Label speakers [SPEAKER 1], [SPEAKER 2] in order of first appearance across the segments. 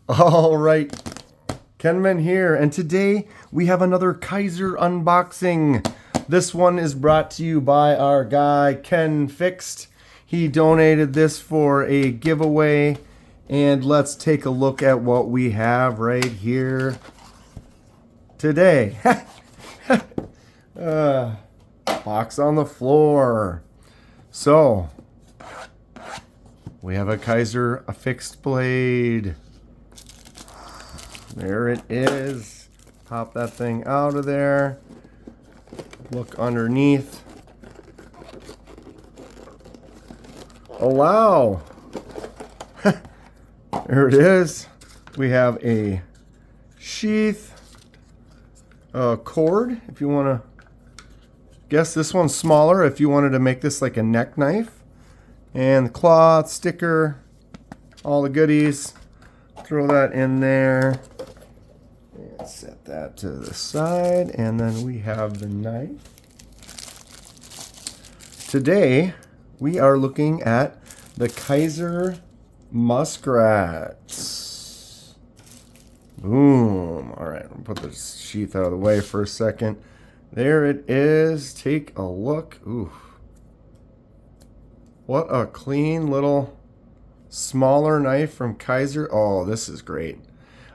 [SPEAKER 1] All right, Kenman here, and today we have another Kizer unboxing. This one is brought to you by our guy Ken Fixed. He donated this for a giveaway, and let's take a look at what we have right here today. Box on the floor. So we have a Kizer, a fixed blade. There it is. Pop that thing out of there. Look underneath. Oh, wow. There it is. We have a sheath, a cord, if you want to guess this one's smaller, if you wanted to make this like a neck knife, and the cloth, sticker, all the goodies. Throw that in there. And set that to the side, and then we have the knife. Today, we are looking at the Kizer Muskrat. Boom. All right, I'll put the sheath out of the way for a second. There it is. Take a look. Ooh. What a clean little smaller knife from Kizer. Oh, this is great.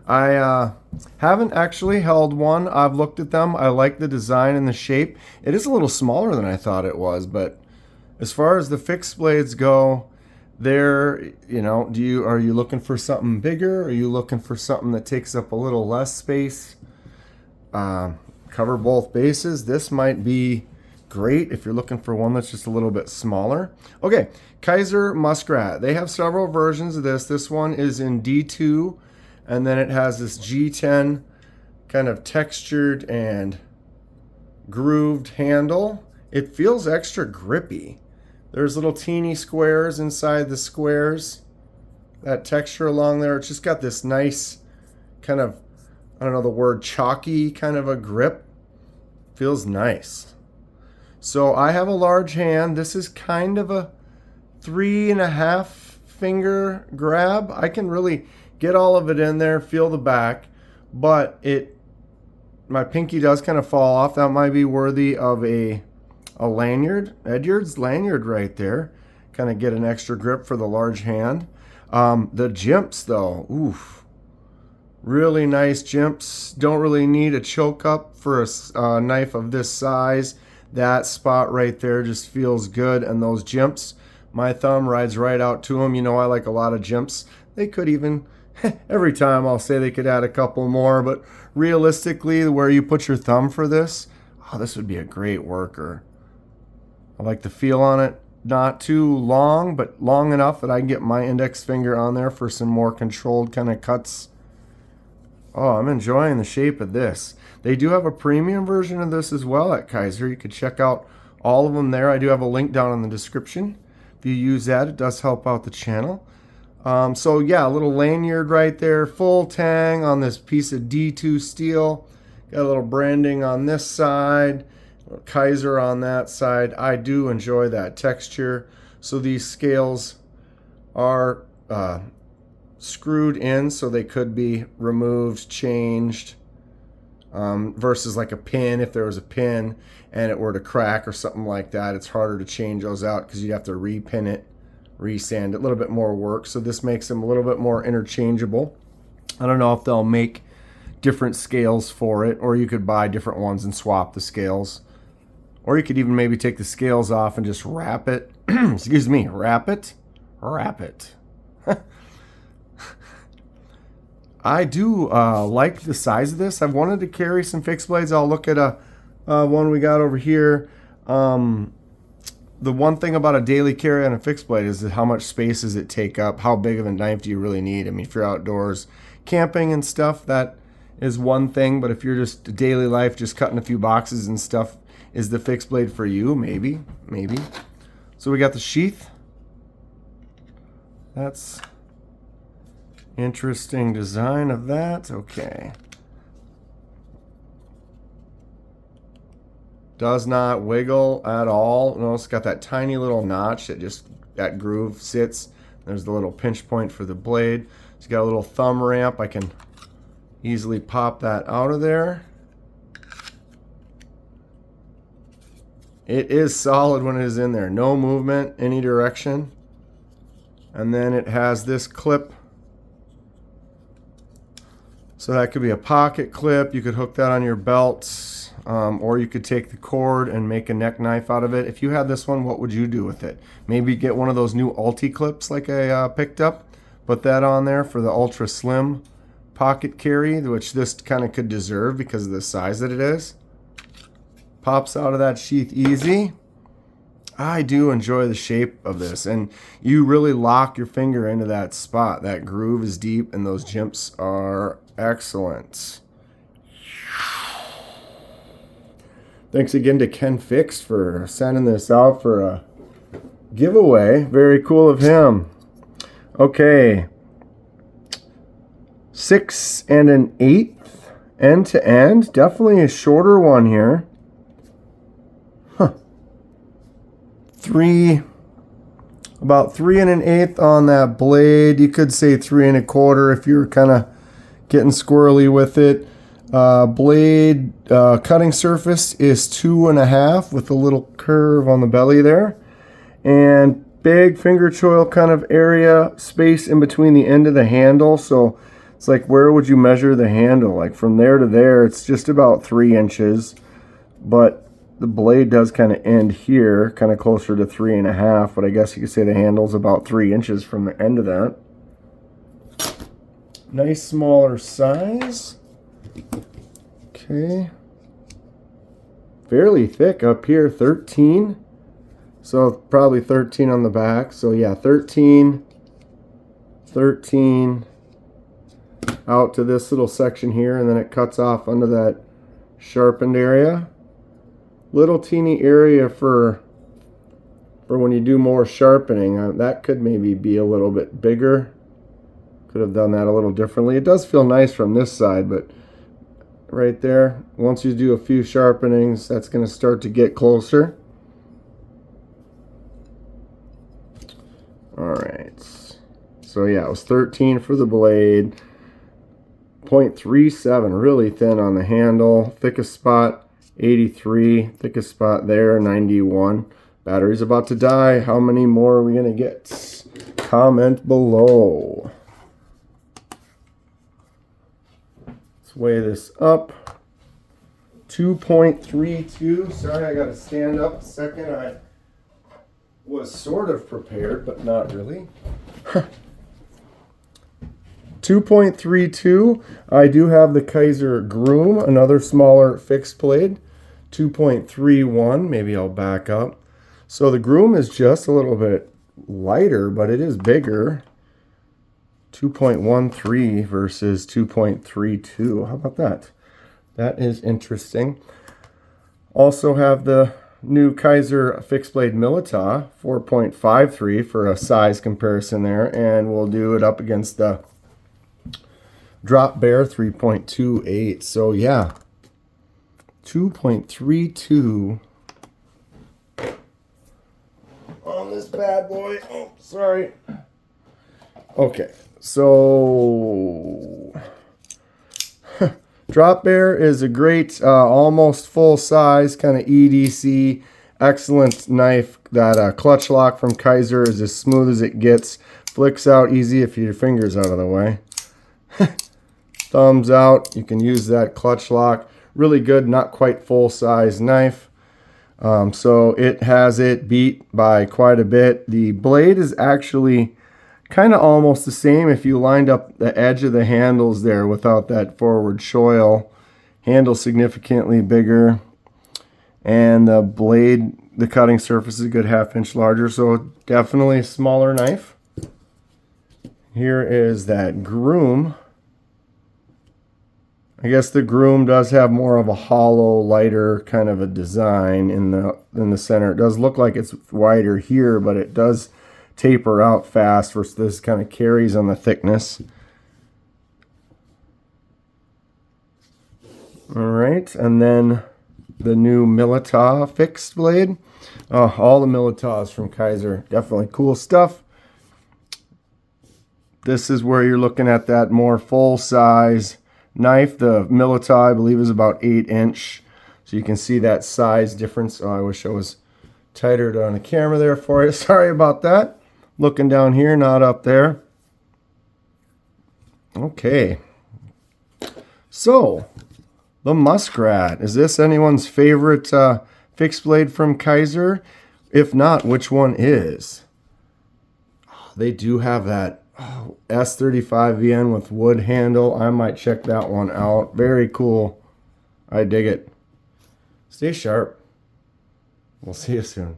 [SPEAKER 1] I haven't actually held one. I've looked at them. I like the design and the shape. It is a little smaller than I thought it was, but as far as the fixed blades go, are you looking for something bigger? Are you looking for something that takes up a little less space? Cover both bases. This might be great if you're looking for one that's just a little bit smaller. Okay, Kizer Muskrat. They have several versions of this. This one is in D2. And then it has this G10 kind of textured and grooved handle. It feels extra grippy. There's little teeny squares inside the squares. That texture along there, it's just got this nice kind of, I don't know the word, chalky kind of a grip. Feels nice. So I have a large hand. This is kind of a 3.5 finger grab. I can really get all of it in there, feel the back, but my pinky does kind of fall off. That might be worthy of a lanyard, Edyard's lanyard right there. Kind of get an extra grip for the large hand. The jimps though, oof. Really nice jimps. Don't really need a choke up for a knife of this size. That spot right there just feels good, and those jimps, my thumb rides right out to them. You know I like a lot of jimps. They could even, every time I'll say they could add a couple more, but realistically, where you put your thumb for this, oh, this would be a great worker. I like the feel on it. Not too long, but long enough that I can get my index finger on there for some more controlled kind of cuts. Oh, I'm enjoying the shape of this. They do have a premium version of this as well at Kizer. You could check out all of them there. I do have a link down in the description. If you use that, it does help out the channel. So yeah, a little lanyard right there, full tang on this piece of D2 steel. Got a little branding on this side, Kizer on that side. I do enjoy that texture. So these scales are screwed in, so they could be removed, changed, versus like a pin. If there was a pin and it were to crack or something like that, it's harder to change those out because you'd have to repin it, resand it, a little bit more work. So this makes them a little bit more interchangeable. I don't know if they'll make different scales for it, or you could buy different ones and swap the scales, or you could even maybe take the scales off and just wrap it. Excuse me, wrap it. I do like the size of this. I've wanted to carry some fixed blades. I'll look at one we got over here. The one thing about a daily carry on a fixed blade is how much space does it take up? How big of a knife do you really need? I mean, if you're outdoors camping and stuff, that is one thing. But if you're just daily life, just cutting a few boxes and stuff, is the fixed blade for you? Maybe. So we got the sheath. That's interesting design of that. Okay. Does not wiggle at all. No, it's got that tiny little notch that groove sits. There's the little pinch point for the blade. It's got a little thumb ramp. I can easily pop that out of there. It is solid when it is in there. No movement, any direction. And then it has this clip. So that could be a pocket clip. You could hook that on your belt, or you could take the cord and make a neck knife out of it. If you had this one, what would you do with it? Maybe get one of those new Ulti clips like I picked up. Put that on there for the ultra slim pocket carry, which this kind of could deserve because of the size that it is. Pops out of that sheath easy. I do enjoy the shape of this, and you really lock your finger into that spot. That groove is deep, and those jimps are excellent. Thanks again to Ken Fixed for sending this out for a giveaway. Very cool of him. Okay. 6 1/8 end to end. Definitely a shorter one here. About 3 1/8 on that blade. You could say 3 1/4 if you're kind of getting squirrely with it. Blade cutting surface is 2 1/2 with a little curve on the belly there, and big finger choil kind of area space in between the end of the handle. So it's like, where would you measure the handle? Like from there to there, it's just about 3 inches, but the blade does kind of end here, kind of closer to 3 1/2, but I guess you could say the handle's about 3 inches from the end of that. Nice smaller size. Okay. Fairly thick up here, 13. So probably 13 on the back. So yeah, 13, 13, out to this little section here, and then it cuts off under that sharpened area. Little teeny area for when you do more sharpening. That could maybe be a little bit bigger. Could have done that a little differently. It does feel nice from this side, but right there, once you do a few sharpenings, that's going to start to get closer. All right. So yeah, it was 13 for the blade. 0.37, really thin on the handle. Thickest spot 83, thickest spot there 91. Battery's about to die. How many more are we gonna get? Comment below. Let's weigh this up. 2.32. Sorry, I gotta stand up a second. I was sort of prepared, but not really. 2.32. I do have the Kizer Groom, another smaller fixed blade. 2.31. Maybe I'll back up. So the Groom is just a little bit lighter, but it is bigger. 2.13 versus 2.32. How about that? That is interesting. Also have the new Kizer fixed blade Milita, 4.53 for a size comparison there, and we'll do it up against the Drop Bear 3.28. So yeah, 2.32 on this bad boy. Oh, sorry. Okay, so Drop Bear is a great, almost full size kind of EDC, excellent knife. That clutch lock from Kizer is as smooth as it gets. Flicks out easy if your finger's out of the way. Thumbs out. You can use that clutch lock. Really good, not quite full size knife. So it has it beat by quite a bit. The blade is actually kind of almost the same if you lined up the edge of the handles there without that forward choil. Handle significantly bigger, and the blade, the cutting surface is a good 1/2 inch larger, so definitely a smaller knife. Here is that Groom. I guess the Groom does have more of a hollow, lighter kind of a design in the center. It does look like it's wider here, but it does taper out fast versus this kind of carries on the thickness. All right, and then the new Milita fixed blade. All the Militas from Kizer, definitely cool stuff. This is where you're looking at that more full-size knife. The Milita, I believe, is about 8-inch. So you can see that size difference. Oh, I wish I was tighter on the camera there for you. Sorry about that. Looking down here, not up there. Okay. So, the Muskrat. Is this anyone's favorite fixed blade from Kizer? If not, which one is? They do have that S35VN with wood handle. I might check that one out. Very cool. I dig it. Stay sharp. We'll see you soon.